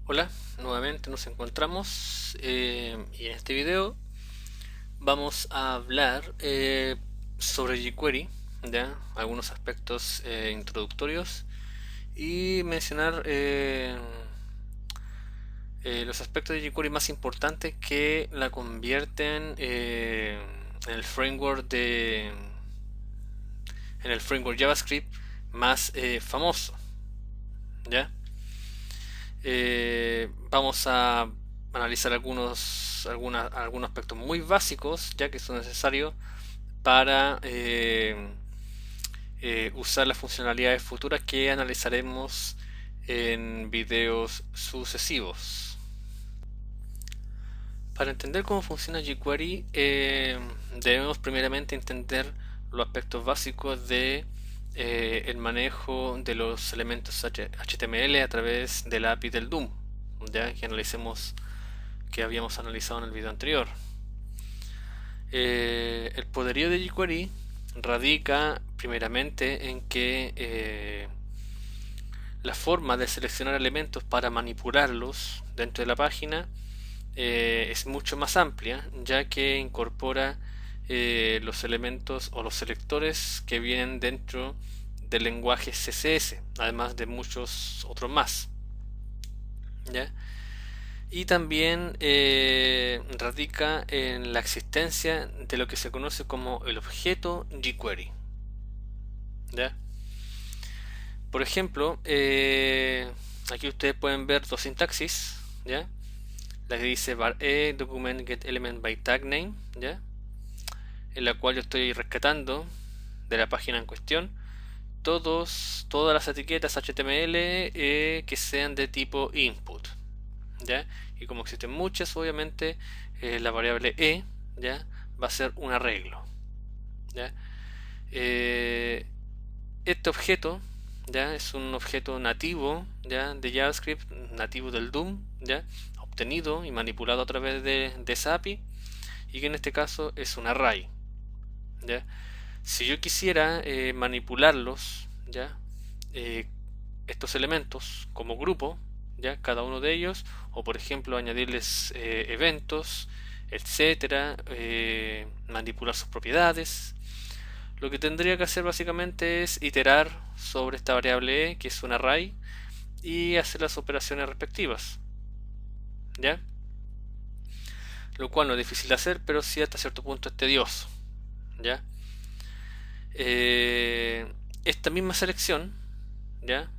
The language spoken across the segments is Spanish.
Hola, nuevamente nos encontramos y en este video vamos a hablar sobre jQuery, ¿ya? Algunos aspectos introductorios y mencionar los aspectos de jQuery más importantes que la convierten en el framework JavaScript más famoso, ¿ya? Vamos a analizar algunos aspectos muy básicos, ya que son necesarios para usar las funcionalidades futuras que analizaremos en videos sucesivos. Para entender cómo funciona jQuery, debemos primeramente entender los aspectos básicos de el manejo de los elementos HTML a través de la API del DOM, ya que habíamos analizado en el video anterior. El poderío de jQuery radica primeramente en que la forma de seleccionar elementos para manipularlos dentro de la página es mucho más amplia, ya que incorpora los elementos o los selectores que vienen dentro del lenguaje CSS, además de muchos otros más, ¿ya? Y también radica en la existencia de lo que se conoce como el objeto jQuery, ¿ya? Por ejemplo, aquí ustedes pueden ver dos sintaxis, ¿ya? La que dice var document get element by tag name, ¿ya? En la cual yo estoy rescatando de la página en cuestión todas las etiquetas HTML que sean de tipo input, ¿ya? Y como existen muchas, obviamente la variable ¿ya? Va a ser un arreglo, ¿ya? Eh, este objeto, ¿ya? Es un objeto nativo, ¿ya? De JavaScript, nativo del DOM, ¿ya? Obtenido y manipulado a través de esa API, y que en este caso es un array, ¿ya? Si yo quisiera manipularlos, ¿ya? Eh, estos elementos como grupo, ¿ya? Cada uno de ellos, o por ejemplo añadirles eventos, etcétera, manipular sus propiedades. Lo que tendría que hacer básicamente es iterar sobre esta variable que es un array, y hacer las operaciones respectivas, ¿ya? Lo cual no es difícil de hacer, pero sí hasta cierto punto es tedioso, ¿ya? Eh, esta misma selección, ¿ya?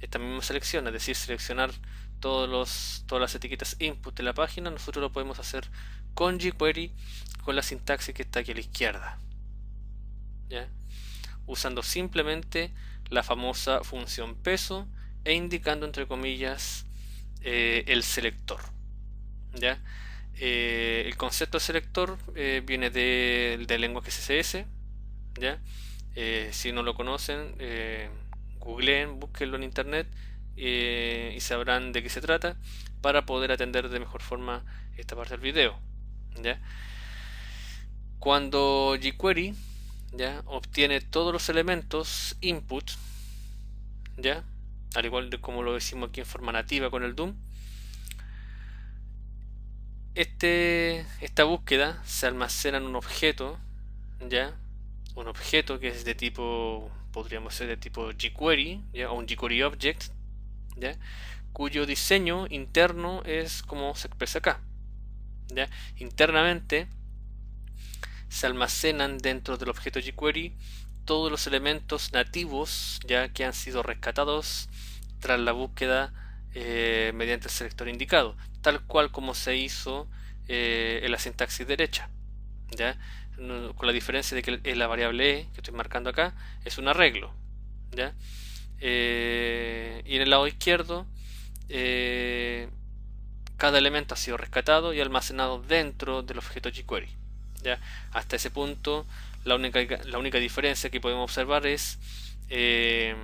Esta misma selección, es decir, seleccionar todas las etiquetas input de la página, nosotros lo podemos hacer con jQuery, con la sintaxis que está aquí a la izquierda, ¿ya? Usando simplemente la famosa función peso e indicando entre comillas el selector, ¿ya? El concepto de selector viene del lenguaje CSS, ¿ya? Si no lo conocen, googleen, búsquenlo en internet y sabrán de qué se trata para poder atender de mejor forma esta parte del video, ¿ya? Cuando jQuery, ¿ya? Obtiene todos los elementos input, ¿ya? Al igual de como lo decimos aquí en forma nativa con el DOM, esta búsqueda se almacena en un objeto, ¿ya? Un objeto que es de tipo, podríamos ser de tipo jQuery, ¿ya? O un jQuery object, ¿ya? Cuyo diseño interno es como se expresa acá, ¿ya? Internamente se almacenan dentro del objeto jQuery todos los elementos nativos, ya que han sido rescatados tras la búsqueda mediante el selector indicado, tal cual como se hizo en la sintaxis derecha, ¿ya? Con la diferencia de que la variable que estoy marcando acá es un arreglo, ¿ya? Y en el lado izquierdo eh, cada elemento ha sido rescatado y almacenado dentro del objeto jQuery, ¿ya? Hasta ese punto la única diferencia que podemos observar es eh,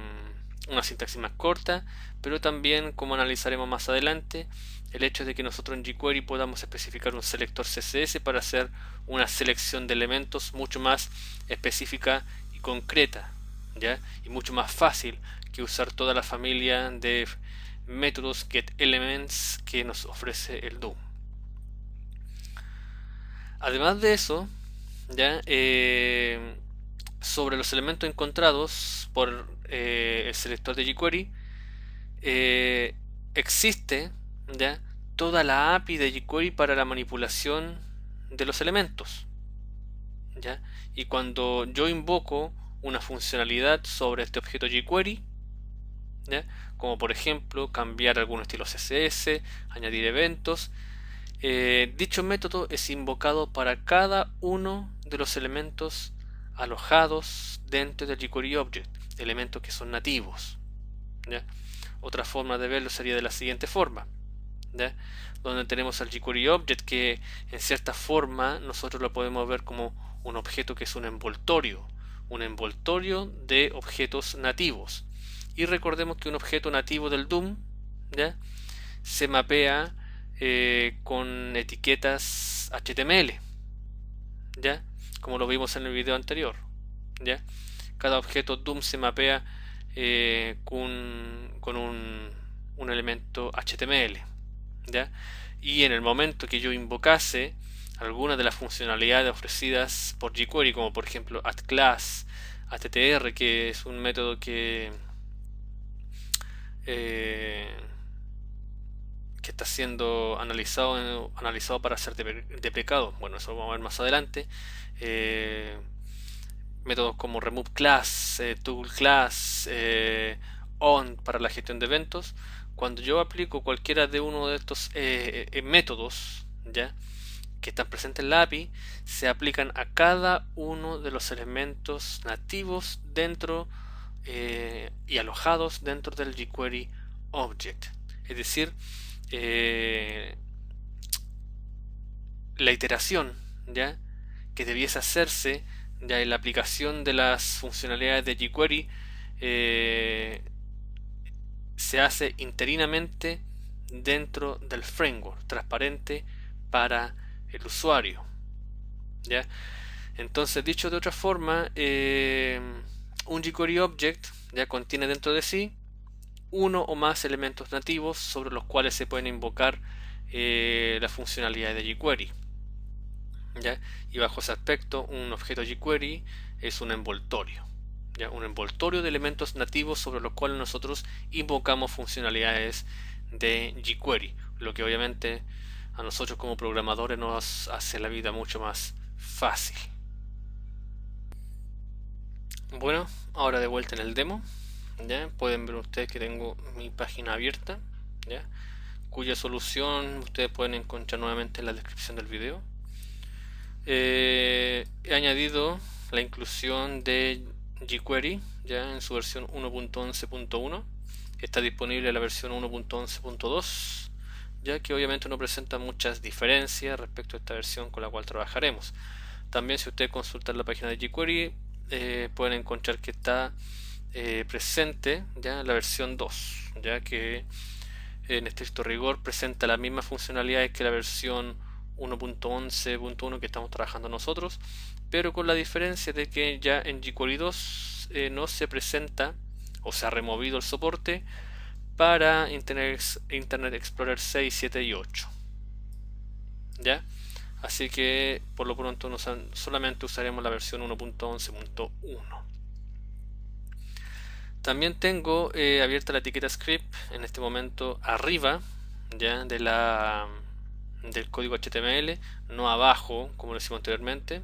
una sintaxis más corta, pero también, como analizaremos más adelante, el hecho de que nosotros en jQuery podamos especificar un selector CSS para hacer una selección de elementos mucho más específica y concreta, ¿ya? Y mucho más fácil que usar toda la familia métodos getElements que nos ofrece el DOM. Además de eso, ya sobre los elementos encontrados por el selector de jQuery, existe ya toda la API de jQuery para la manipulación de los elementos, ¿ya? Y cuando yo invoco una funcionalidad sobre este objeto jQuery, ¿ya? Como por ejemplo cambiar algún estilo CSS, añadir eventos, dicho método es invocado para cada uno de los elementos alojados dentro del jQuery Object, elementos que son nativos, ¿ya? Otra forma de verlo sería de la siguiente forma, ¿ya? Donde tenemos al jQuery Object, que en cierta forma nosotros lo podemos ver como un objeto que es un envoltorio de objetos nativos. Y recordemos que un objeto nativo del DOM, ¿ya? Se mapea con etiquetas HTML, ¿ya? Como lo vimos en el video anterior, ¿ya? Cada objeto DOM se mapea con un elemento HTML, ¿ya? Y en el momento que yo invocase alguna de las funcionalidades ofrecidas por jQuery, como por ejemplo addClass, attr, que es un método que está siendo analizado para ser deprecado. Bueno, eso lo vamos a ver más adelante. Métodos como removeClass, toggleClass, on para la gestión de eventos. Cuando yo aplico cualquiera de uno de estos métodos, ¿ya?, que están presentes en la API, se aplican a cada uno de los elementos nativos dentro y alojados dentro del jQuery Object. Es decir, la iteración, ¿ya?, que debiese hacerse ya en la aplicación de las funcionalidades de jQuery se hace interinamente dentro del framework, transparente para el usuario, ¿ya? Entonces, dicho de otra forma, un jQuery Object ya contiene dentro de sí uno o más elementos nativos sobre los cuales se pueden invocar las funcionalidades de jQuery, ¿ya? Y bajo ese aspecto, un objeto jQuery es un envoltorio, ¿ya? Un envoltorio de elementos nativos sobre los cuales nosotros invocamos funcionalidades de jQuery, lo que obviamente a nosotros como programadores nos hace la vida mucho más fácil. Bueno, ahora de vuelta en el demo, ¿ya? Pueden ver ustedes que tengo mi página abierta, ¿ya?, cuya solución ustedes pueden encontrar nuevamente en la descripción del video. He añadido la inclusión de jQuery ya en su versión 1.11.1. Está disponible la versión 1.11.2, ya que obviamente no presenta muchas diferencias respecto a esta versión con la cual trabajaremos. También, si ustedes consultan la página de jQuery, pueden encontrar que está presente ya la versión 2, ya que en estricto rigor presenta las mismas funcionalidades que la versión 1.11.1 que estamos trabajando nosotros, pero con la diferencia de que ya en jQuery 2 no se presenta o se ha removido el soporte para Internet Explorer 6, 7 y 8, ¿ya? Así que por lo pronto solamente usaremos la versión 1.11.1. También tengo abierta la etiqueta script en este momento arriba, ya, del código HTML, no abajo como lo hicimos anteriormente,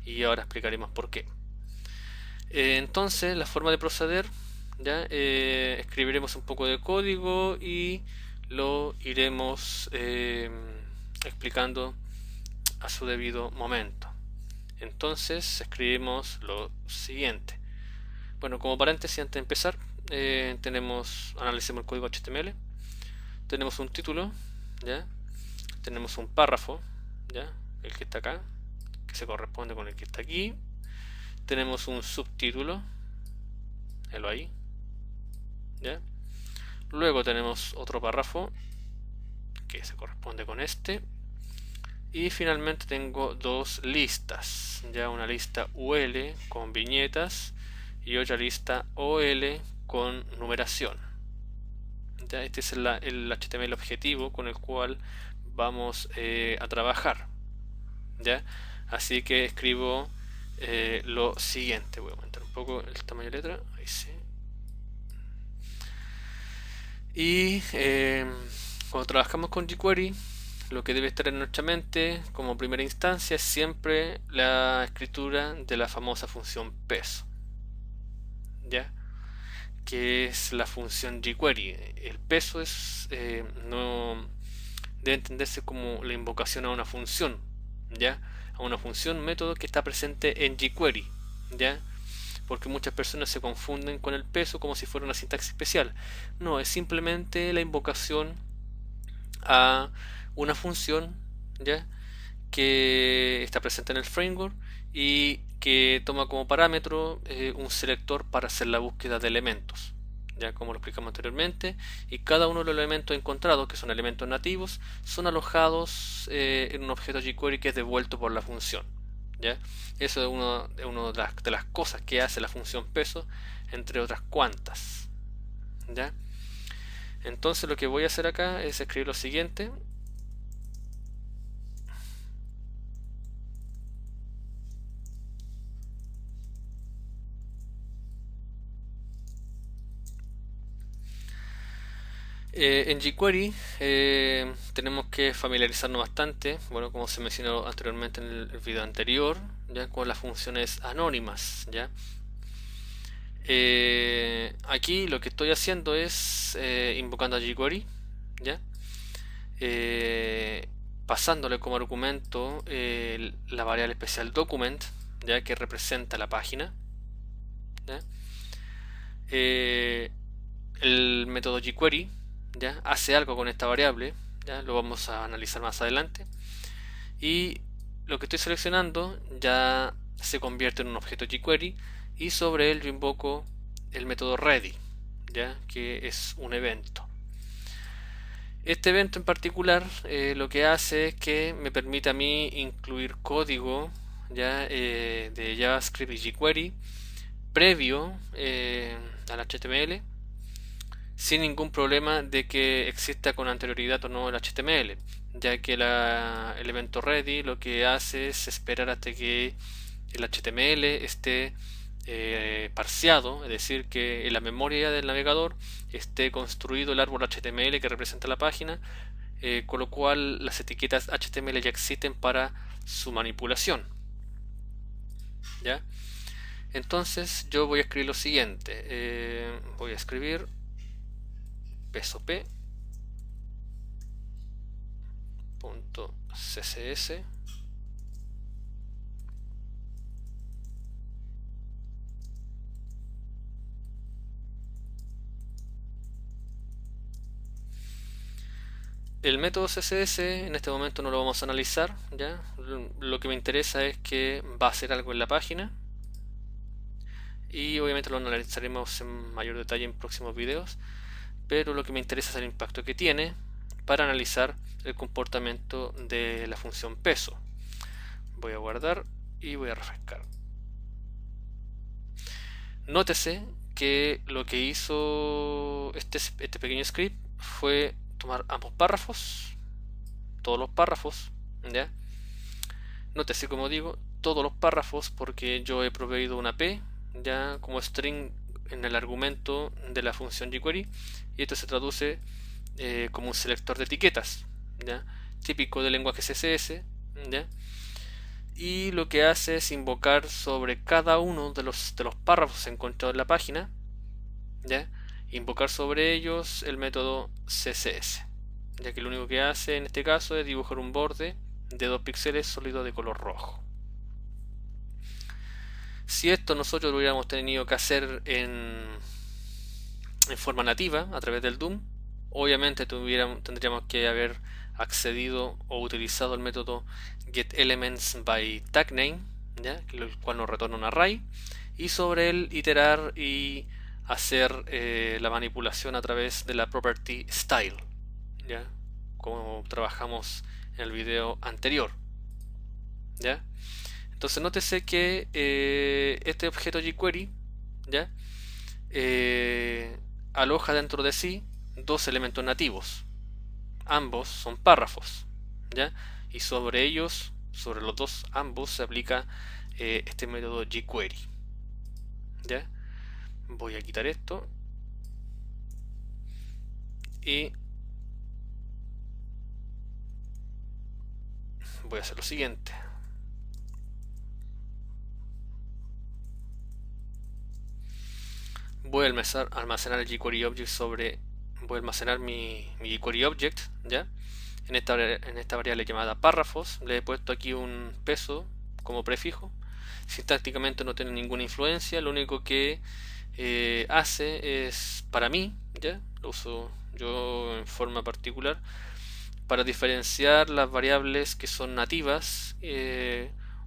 y ahora explicaremos por qué. Entonces, la forma de proceder, ya, escribiremos un poco de código y lo iremos explicando a su debido momento. Entonces escribimos lo siguiente. Bueno, como paréntesis antes de empezar, analicemos el código HTML. Tenemos un título, ¿ya? Tenemos un párrafo, ¿ya?, el que está acá, que se corresponde con el que está aquí. Tenemos un subtítulo, el ahí, ¿ya? Luego tenemos otro párrafo que se corresponde con este. Y finalmente tengo dos listas, ya, una lista UL con viñetas y otra lista OL con numeración, ¿ya? Este es el HTML objetivo con el cual vamos a trabajar, ¿ya? Así que escribo lo siguiente. Voy a aumentar un poco el tamaño de letra. Ahí sí. Y cuando trabajamos con jQuery, lo que debe estar en nuestra mente como primera instancia es siempre la escritura de la famosa función peso, ¿ya? Que es la función jQuery. El peso no debe entenderse como la invocación a una función, ¿ya? A una función, método que está presente en jQuery, ¿ya? Porque muchas personas se confunden con el peso como si fuera una sintaxis especial. No, es simplemente la invocación a una función, ¿ya? Que está presente en el framework y que toma como parámetro un selector para hacer la búsqueda de elementos, ya como lo explicamos anteriormente, y cada uno de los elementos encontrados, que son elementos nativos, son alojados en un objeto jQuery que es devuelto por la función, ¿ya? Eso es una de las cosas que hace la función peso, entre otras cuantas, ¿ya? Entonces lo que voy a hacer acá es escribir lo siguiente. En jQuery tenemos que familiarizarnos bastante, bueno, como se mencionó anteriormente en el video anterior, ya con las funciones anónimas, ya. Aquí lo que estoy haciendo es invocando a jQuery, ya, pasándole como argumento la variable especial document, ya que representa la página, ya. El método jQuery, ¿ya? Hace algo con esta variable, ¿ya? Lo vamos a analizar más adelante, y lo que estoy seleccionando ya se convierte en un objeto jQuery y sobre él yo invoco el método ready, ¿ya? Que es un evento. Este evento en particular lo que hace es que me permite a mí incluir código, ¿ya? De JavaScript y jQuery previo al HTML, sin ningún problema de que exista con anterioridad o no el HTML, ya que el evento ready lo que hace es esperar hasta que el HTML esté parseado, es decir, que en la memoria del navegador esté construido el árbol HTML que representa la página, con lo cual las etiquetas HTML ya existen para su manipulación, ¿ya? Entonces yo voy a escribir lo siguiente, voy a escribir peso p punto css el método css en este momento no lo vamos a analizar, ¿ya? Lo que me interesa es que va a hacer algo en la página y obviamente lo analizaremos en mayor detalle en próximos videos, pero lo que me interesa es el impacto que tiene para analizar el comportamiento de la función peso. Voy a guardar y voy a refrescar. Nótese que lo que hizo este pequeño script fue tomar ambos párrafos, todos los párrafos, ¿ya? Nótese, como digo, todos los párrafos, porque yo he proveído una P ya como string en el argumento de la función jQuery, y esto se traduce como un selector de etiquetas, ¿ya? Típico del lenguaje CSS, ¿ya? Y lo que hace es invocar sobre cada uno de los párrafos encontrados en la página, ¿ya? Invocar sobre ellos el método CSS, ya que lo único que hace en este caso es dibujar un borde de 2 píxeles sólido de color rojo. Si esto nosotros lo hubiéramos tenido que hacer en forma nativa a través del DOM, obviamente tendríamos que haber accedido o utilizado el método getElementsByTagName, ¿ya? El cual nos retorna un array, y sobre él iterar y hacer la manipulación a través de la property style, ¿ya? Como trabajamos en el video anterior, ¿ya? Entonces nótese que este objeto jQuery, ¿ya? Aloja dentro de sí dos elementos nativos. Ambos son párrafos, ¿ya? Y sobre ellos, sobre los dos, ambos, se aplica este método jQuery, ¿ya? Voy a quitar esto y voy a hacer lo siguiente. Voy a almacenar el jQuery object voy a almacenar mi jQuery object, ¿ya? En esta variable llamada párrafos le he puesto aquí un peso como prefijo. Sintácticamente no tiene ninguna influencia, lo único que hace es para mí, ¿ya? Lo uso yo en forma particular para diferenciar las variables que son nativas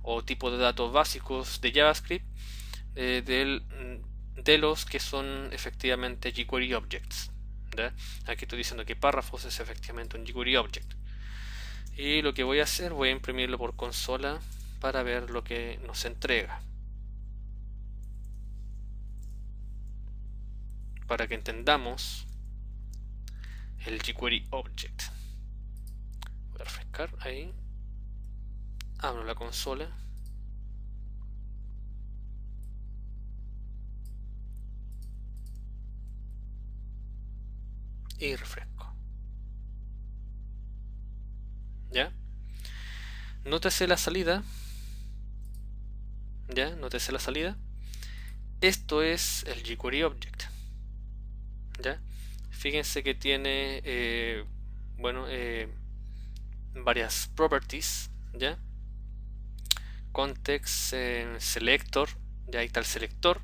o tipos de datos básicos de JavaScript de los que son efectivamente jQuery objects, ¿ya? Aquí estoy diciendo que párrafos es efectivamente un jQuery object. Y lo que voy a hacer, voy a imprimirlo por consola para ver lo que nos entrega, para que entendamos el jQuery object. Voy a refrescar ahí, abro la consola y refresco. ¿Ya? Nótese la salida. ¿Ya? Nótese la salida. Esto es el jQuery object. ¿Ya? Fíjense que tiene varias properties, ¿ya? Context selector, ya ahí está el selector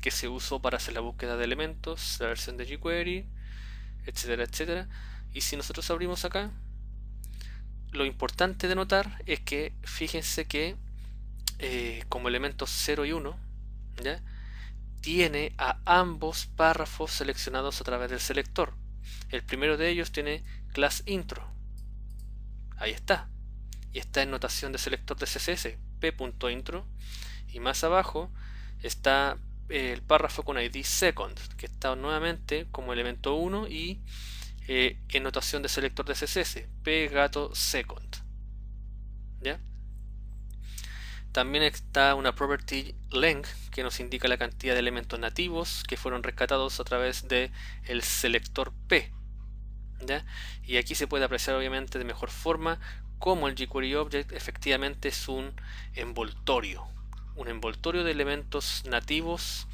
que se usó para hacer la búsqueda de elementos, la versión de jQuery, etcétera, etcétera. Y si nosotros abrimos acá, lo importante de notar es que fíjense que como elementos 0 y 1, ¿ya? Tiene a ambos párrafos seleccionados a través del selector. El primero de ellos tiene class intro, ahí está, y está en notación de selector de CSS, p.intro, y más abajo está el párrafo con id second, que está nuevamente como elemento 1 y en notación de selector de CSS, p second, ¿ya? También está una property length que nos indica la cantidad de elementos nativos que fueron rescatados a través de el selector p, ¿ya? Y aquí se puede apreciar obviamente de mejor forma cómo el jQuery object efectivamente es un envoltorio de elementos nativos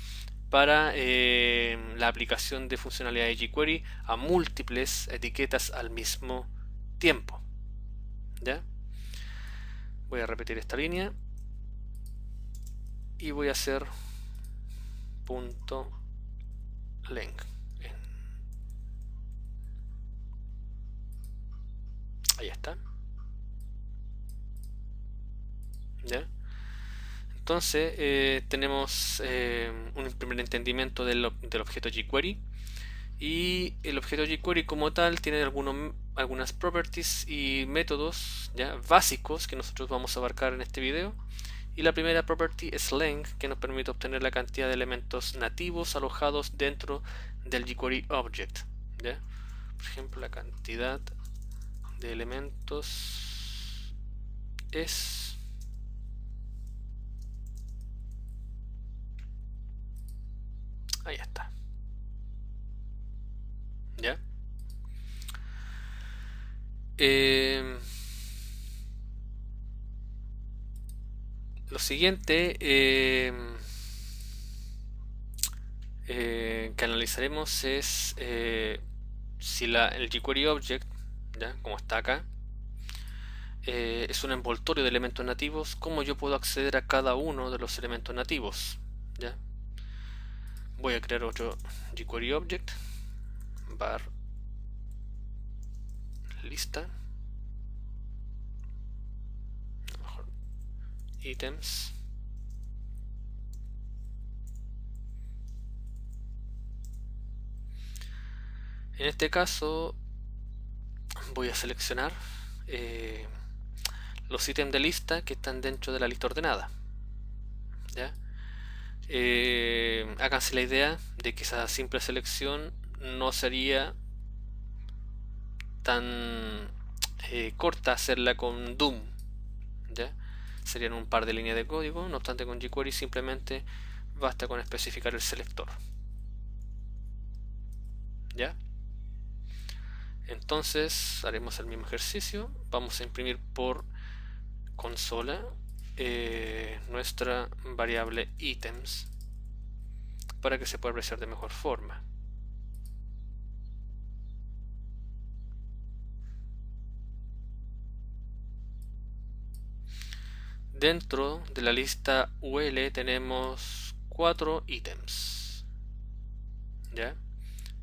para la aplicación de funcionalidad de jQuery a múltiples etiquetas al mismo tiempo, ¿ya? Voy a repetir esta línea y voy a hacer punto length. Ahí está, ¿ya? Entonces tenemos un primer entendimiento del objeto jQuery, y el objeto jQuery como tal tiene algunas properties y métodos, ¿ya?, básicos que nosotros vamos a abarcar en este video. Y la primera property es length, que nos permite obtener la cantidad de elementos nativos alojados dentro del jQuery object, ¿ya? Por ejemplo, la cantidad de elementos es ahí está, ¿ya? Lo siguiente que analizaremos es si el jQuery object, ¿ya?, como está acá, es un envoltorio de elementos nativos, cómo yo puedo acceder a cada uno de los elementos nativos, ¿ya? Voy a crear otro jQuery object, var lista, items, en este caso voy a seleccionar los ítems de lista que están dentro de la lista ordenada, ¿ya? Háganse la idea de que esa simple selección no sería tan corta hacerla con DOM, ¿ya? Serían un par de líneas de código, no obstante con jQuery simplemente basta con especificar el selector, ¿ya? Entonces haremos el mismo ejercicio, vamos a imprimir por consola nuestra variable items para que se pueda apreciar de mejor forma. Dentro de la lista UL tenemos 4 ítems. ¿Ya?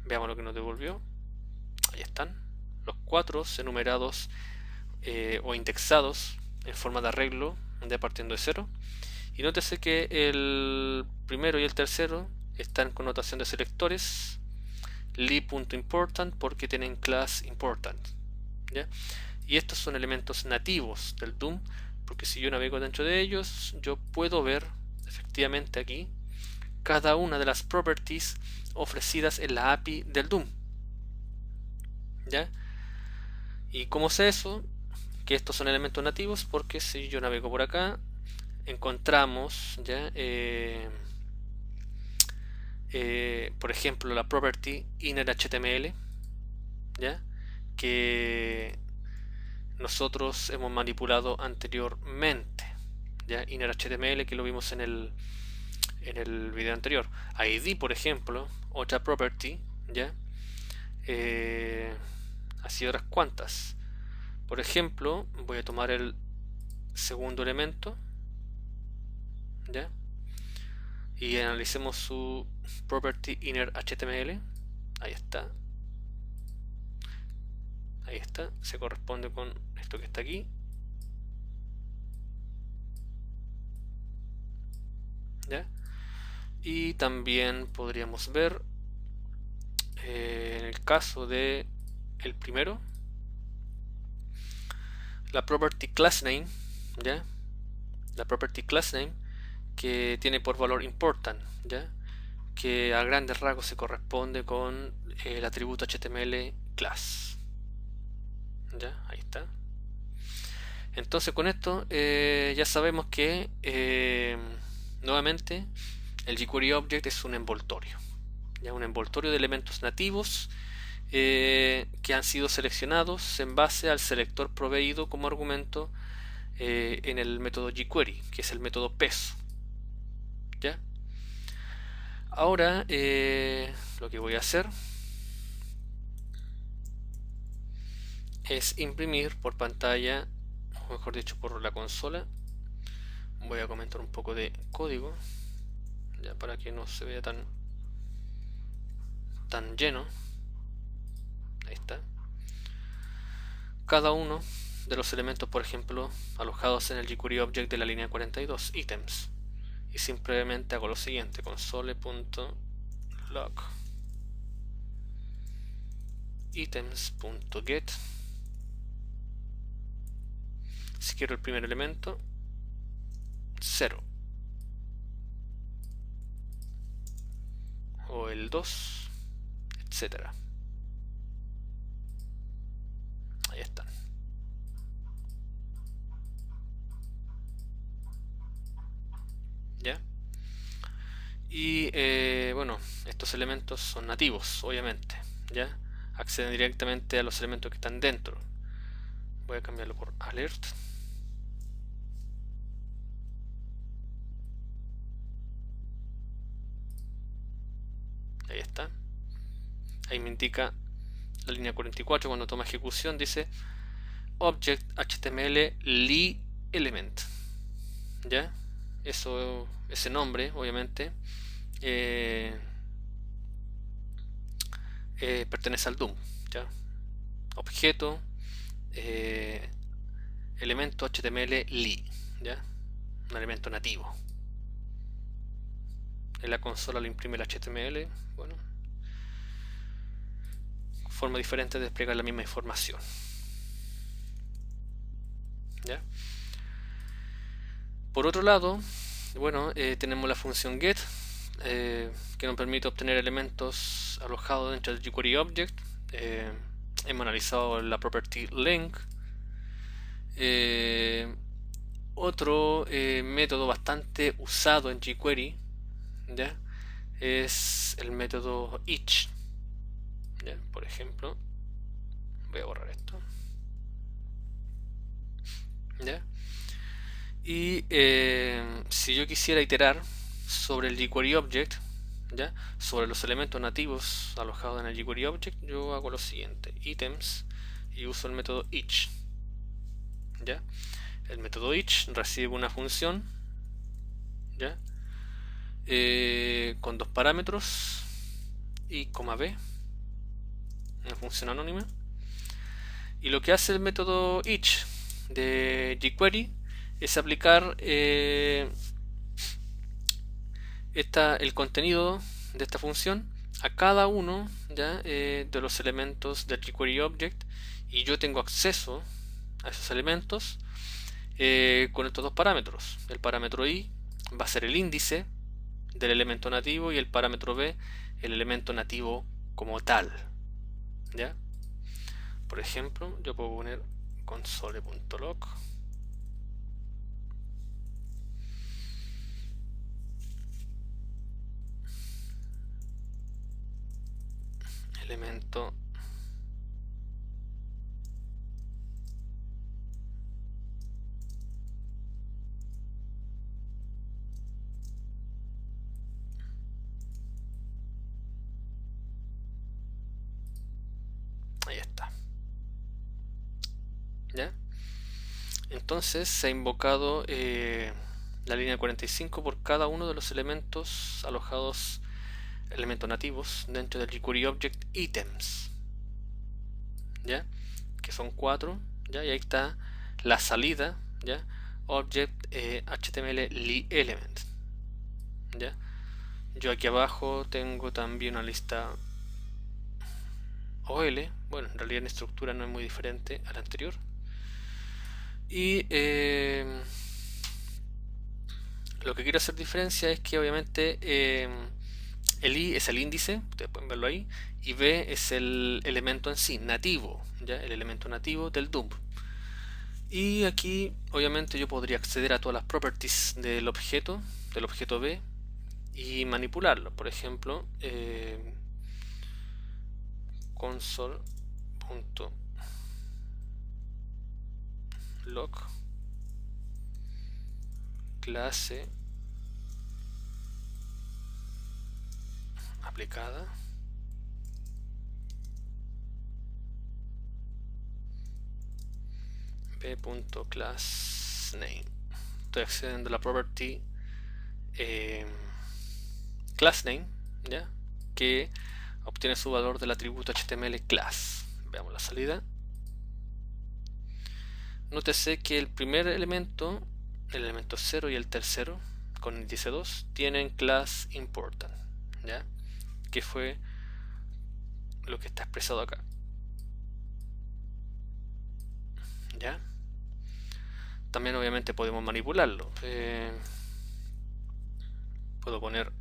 Veamos lo que nos devolvió. Ahí están. Los 4 enumerados o indexados en forma de arreglo, de partiendo de 0. Y nótese que el primero y el tercero están con notación de selectores. Li.important porque tienen class important. ¿Ya? Y estos son elementos nativos del DOM, porque si yo navego dentro de ellos, yo puedo ver efectivamente aquí cada una de las properties ofrecidas en la API del DOM. ¿Ya? ¿Y cómo sé eso? Que estos son elementos nativos, porque si yo navego por acá, encontramos, ¿ya? Por ejemplo, la property innerHTML, ¿ya? Que nosotros hemos manipulado anteriormente, ¿ya? innerHTML, que lo vimos en el video anterior. ID, por ejemplo, otra property, ¿ya? Así otras cuantas. Por ejemplo, voy a tomar el segundo elemento, ¿ya? Y analicemos su property innerHTML. Ahí está. Ahí está, se corresponde con esto que está aquí. ¿Ya? Y también podríamos ver en el caso de el primero, la property class name, ¿ya? La property class name que tiene por valor important, ¿ya? Que a grandes rasgos se corresponde con el atributo HTML class. ¿Ya? Ahí está. Entonces con esto ya sabemos que nuevamente el jQuery Object es un envoltorio, ¿ya? Un envoltorio de elementos nativos que han sido seleccionados en base al selector proveído como argumento en el método jQuery, que es el método peso. ¿Ya? Ahora lo que voy a hacer es imprimir por pantalla, o mejor dicho por la consola. Voy a comentar un poco de código, ya para que no se vea tan lleno. Ahí está. Cada uno de los elementos, por ejemplo, alojados en el jQuery Object de la línea 42, ítems. Y simplemente hago lo siguiente: console.log items.get. Si quiero el primer elemento, 0, o el 2, etcétera. Ahí están. ¿Ya? Y bueno, estos elementos son nativos, obviamente, ¿ya? Acceden directamente a los elementos que están dentro. Voy a cambiarlo por alert. Ahí está. Ahí me indica la línea 44 cuando toma ejecución, dice Object HTML Li Element. ¿Ya? Eso, ese nombre, obviamente, pertenece al DOM, ¿ya? Objeto, elemento HTML Li, ¿ya? Un elemento nativo. En la consola lo imprime el HTML, bueno, forma diferente de desplegar la misma información. ¿Ya? Por otro lado, bueno, tenemos la función get, que nos permite obtener elementos alojados dentro del jQuery Object. hemos analizado la property length. Otro método bastante usado en jQuery, ¿ya? Es el método each, ¿ya? Por ejemplo, voy a borrar esto, ¿ya? Y si yo quisiera iterar sobre el jQuery object, ¿ya? Sobre los elementos nativos alojados en el jQuery object, yo hago lo siguiente: items, y uso el método each, ¿ya? El método each recibe una función, ¿ya? Con dos parámetros y coma b, una función anónima. Y lo que hace el método each de jQuery es aplicar el contenido de esta función a cada uno, ¿ya? De los elementos del jQuery object, y yo tengo acceso a esos elementos con estos dos parámetros. El parámetro i va a ser el índice del elemento nativo y el parámetro b el elemento nativo como tal, ¿ya? Por ejemplo, yo puedo poner console.log elemento ahí está, ¿ya? Entonces se ha invocado la línea 45 por cada uno de los elementos alojados, elementos nativos dentro del jQuery object items, ¿ya? Que son 4, ¿ya? Y ahí está la salida, ¿ya? Object HTML element, ¿ya? Yo aquí abajo tengo también una lista OL. Bueno, en realidad en estructura no es muy diferente a la anterior. Y lo que quiero hacer diferencia es que obviamente el i es el índice, ustedes pueden verlo ahí, y b es el elemento en sí, nativo, ¿ya? El elemento nativo del dump. Y aquí obviamente yo podría acceder a todas las properties del objeto b, y manipularlo. Por ejemplo, console.log clase aplicada b.className. Estoy accediendo a la property className, ¿ya? Que obtiene su valor del atributo HTML class. Veamos la salida. Nótese que el primer elemento, el elemento 0 y el tercero, con índice 2, tienen class important, ¿ya? Que fue lo que está expresado acá, ¿ya? También obviamente podemos manipularlo. Puedo poner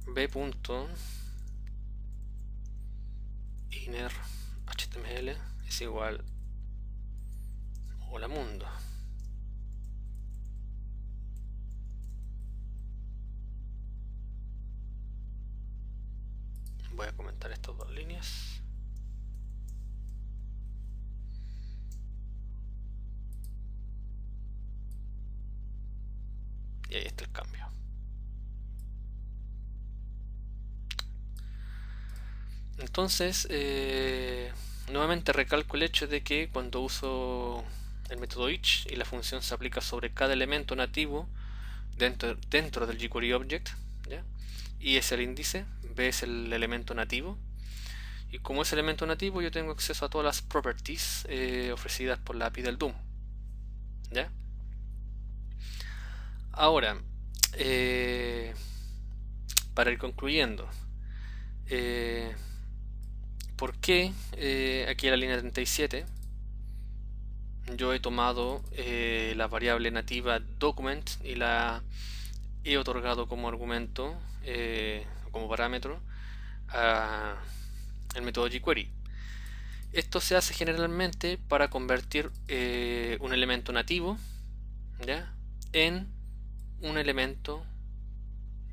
b.inner HTML es igual hola mundo. Voy a comentar estas dos líneas. Y ahí está el cambio. Entonces, nuevamente recalco el hecho de que cuando uso el método each y la función se aplica sobre cada elemento nativo dentro del jQuery object, ¿ya? Y es el índice, b es el elemento nativo, y como es elemento nativo yo tengo acceso a todas las properties ofrecidas por la API del DOM, ¿ya? Ahora, para ir concluyendo, ¿por qué aquí en la línea 37 yo he tomado la variable nativa document y la he otorgado como argumento, como parámetro, a el método jQuery? Esto se hace generalmente para convertir un elemento nativo, ¿ya?, en un elemento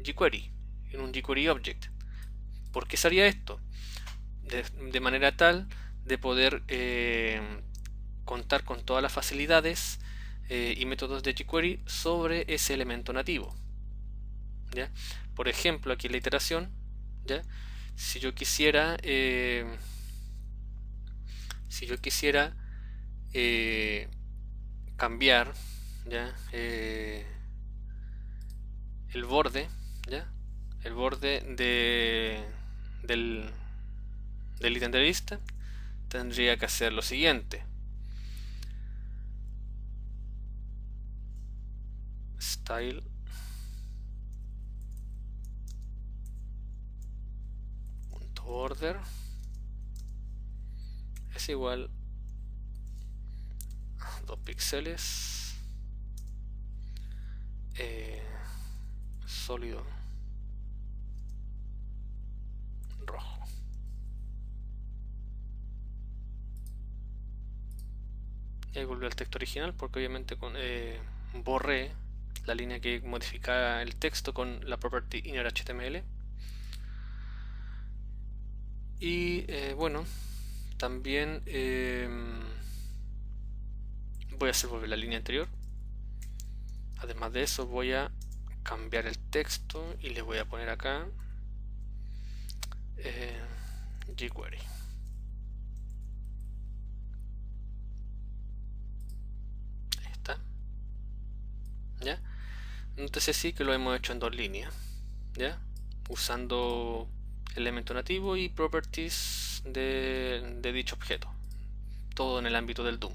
jQuery, en un jQuery object. ¿Por qué se haría esto? De manera tal de poder contar con todas las facilidades y métodos de jQuery sobre ese elemento nativo, ¿ya? Por ejemplo, aquí en la iteración, ¿ya?, si yo quisiera cambiar, ¿ya?, el borde, ¿ya?, el borde del ítem de la lista, tendría que hacer lo siguiente: style .border es igual a 2 píxeles sólido rojo. Y ahí volvió al texto original porque obviamente borré la línea que modificaba el texto con la property inner.html. Y bueno, también voy a hacer volver la línea anterior. Además de eso, voy a cambiar el texto y le voy a poner acá jQuery. Ahí está. ¿Ya? Entonces sí que lo hemos hecho en 2 líneas, ¿ya?, usando elemento nativo y properties de dicho objeto, todo en el ámbito del DOM.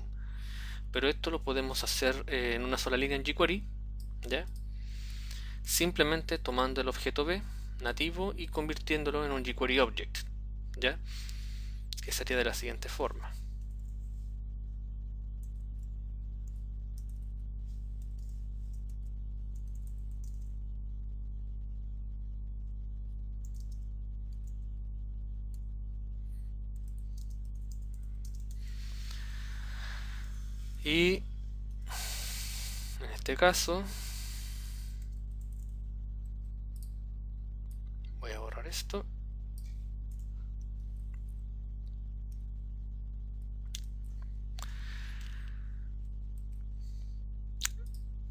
Pero esto lo podemos hacer en una sola línea en jQuery, ¿ya?, simplemente tomando el objeto B nativo y convirtiéndolo en un jQuery object, ¿ya?, que sería de la siguiente forma. Y en este caso voy a borrar esto.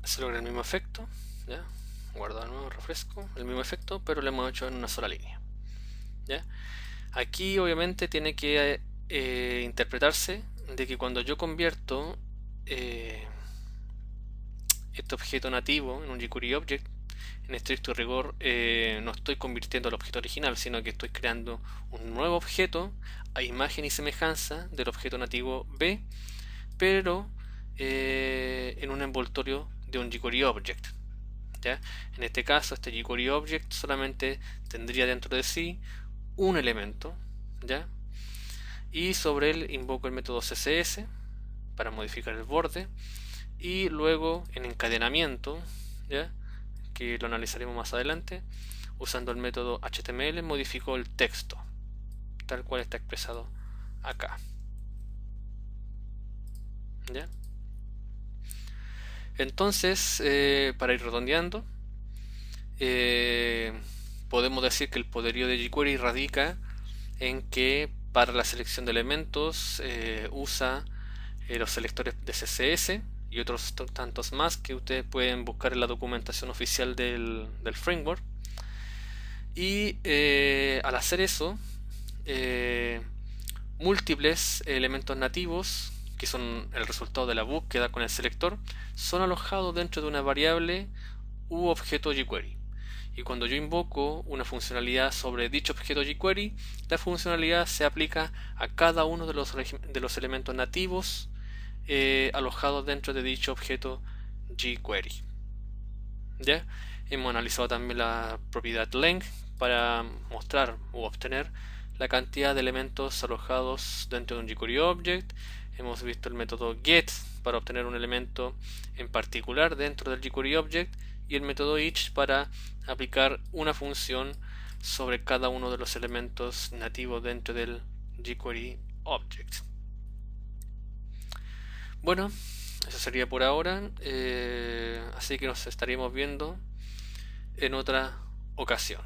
Se logra el mismo efecto, ¿ya?, guardo de nuevo, refresco, el mismo efecto, pero lo hemos hecho en una sola línea, ¿ya? Aquí obviamente tiene que interpretarse de que cuando yo convierto este objeto nativo en un jQuery object, en estricto rigor no estoy convirtiendo el objeto original, sino que estoy creando un nuevo objeto a imagen y semejanza del objeto nativo B, pero en un envoltorio de un jQuery object, ¿ya? En este caso, este jQuery object solamente tendría dentro de sí un elemento, ¿ya?, y sobre él invoco el método CSS para modificar el borde, y luego en encadenamiento, ¿ya?, que lo analizaremos más adelante, usando el método HTML modifico el texto tal cual está expresado acá, ¿ya? Entonces, para ir redondeando, podemos decir que el poderío de jQuery radica en que para la selección de elementos usa los selectores de CSS y otros tantos más que ustedes pueden buscar en la documentación oficial del framework. Y al hacer eso, múltiples elementos nativos, que son el resultado de la búsqueda con el selector, son alojados dentro de una variable u objeto jQuery. Y cuando yo invoco una funcionalidad sobre dicho objeto jQuery, la funcionalidad se aplica a cada uno de los elementos nativos alojados dentro de dicho objeto jQuery, ¿ya? Hemos analizado también la propiedad length para mostrar u obtener la cantidad de elementos alojados dentro de un jQuery object. Hemos visto el método get para obtener un elemento en particular dentro del jQuery object, y el método each para aplicar una función sobre cada uno de los elementos nativos dentro del jQuery object. Bueno, eso sería por ahora, así que nos estaremos viendo en otra ocasión.